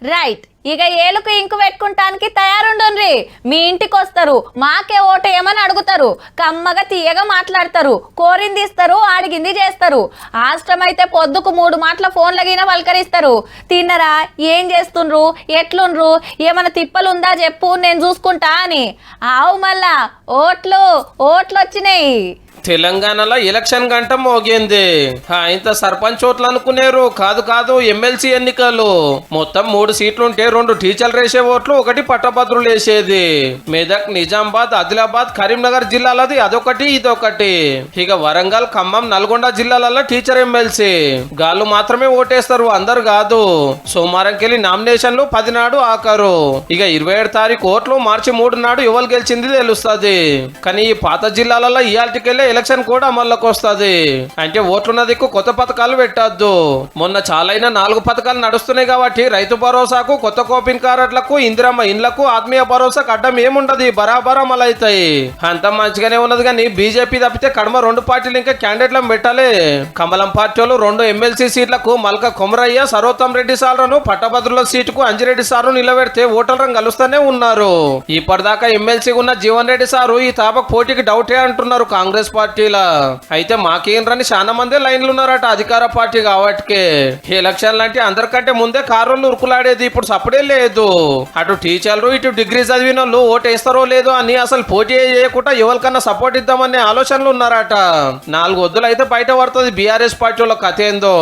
Right ఇక ఏలుకు ink పెట్టుకుంటానికి తయారుండుండ్రి. మీ ఇంటికి వస్తారు, మాకే ఓటు ఏమని అడుగుతారు, కమ్మగా తీయగా మాట్లాడతారు, కోరింది ఇస్తారు, అడిగింది చేస్తారు. ఆష్టమైతే పొద్దుకు 3 మాటల ఫోన్లగిన పలకరిస్తారు. తిన్నరా, ఏం చేస్తుండ్రు, ఎట్లుండ్రు, ఏమైనా తిప్పలుందా చెప్పు నేను చూసుకుంటా అని. ఆవు మళ్ళా ఓట్లు వచ్చినాయి. తెలంగాణలో ఎలక్షన్ గంట మోగింది. ఇంత సర్పంచ్ ఓట్లు అనుకునేరు, కాదు ఎమ్మెల్సీ ఎన్నికలు. మొత్తం 3 సీట్లుంటే 2 టీచర్లు వేసే ఓట్లు, 1 పట్టభద్రులు వేసేది. మెదక్, నిజామాబాద్, ఆదిలాబాద్, కరీంనగర్ జిల్లాలది అదొకటి ఇదొకటి. ఇక వరంగల్, ఖమ్మం, నల్గొండ జిల్లాలలో టీచర్ ఎమ్మెల్సీ గాళ్ళు మాత్రమే ఓటేస్తారు, అందరు కాదు. సోమవారంకెళ్ళి నామినేషన్లు 10 నాడు ఆఖరు. ఇక 27 తారీఖు ఓట్లు మార్చి 3 నాడు ఎవరు గెలిచింది తెలుస్తుంది. కానీ ఈ పాత జిల్లాలలో ఇయాల్టికెళ్ళే ఎలక్షన్ కూడా అమల్లోకి వస్తుంది. అంటే ఓట్లున్నదికు కొత్త పథకాలు పెట్టద్దు. మొన్న చాలైన 4 పథకాలు నడుస్తున్నాయి కాబట్టి రైతు భరోసాకు, కొత్త కోపిన్ కారట్లకు, ఇందిరమ్మ ఇండ్లకు, ఆత్మీయ భరోసాకు అడ్డం ఏముండదు, బరాబర్ అమలవుతాయి. అంత మంచిగానే ఉన్నది. కానీ బీజేపీ తప్పితే కడమ 2 పార్టీలు ఇంకా క్యాండిడేట్లను పెట్టాలి. కమలం పార్టీ వాళ్ళు 2 ఎమ్మెల్సీ సీట్లకు మల్క కొమరయ్య, సర్వోత్తం రెడ్డి సార్లను, పట్టభద్రుల సీటుకు అంజిరెడ్డి సారు నిలబెడితే ఓటర్లను కలుస్తూనే ఉన్నారు. ఇప్పటిదాకా ఎమ్మెల్సీ ఉన్న జీవన్ రెడ్డి సారు ఈ తాపకు పోటీకి డౌటే అంటున్నారు కాంగ్రెస్ పార్టీలా. అయితే మాకేంద్రని చాలా మంది లైన్లు ఉన్నారట అధికార పార్టీ కాబట్టి. ఎలక్షన్లు అంటే అందరికంటే ముందే కారులు ఉరుకులాడేది, ఇప్పుడు సప్పుడే లేదు. అటు టీచర్లు, ఇటు డిగ్రీ చదివిన వాళ్ళు ఓటేస్తారో లేదో అని అసలు పోటీ చేయకుండా ఎవరికన్నా సపోర్ట్ ఇద్దామనే ఆలోచనలు ఉన్నారట. 4 వద్దులు అయితే బయట పడుతుంది బీఆర్ఎస్ పార్టీ వాళ్ళ కథ ఏందో.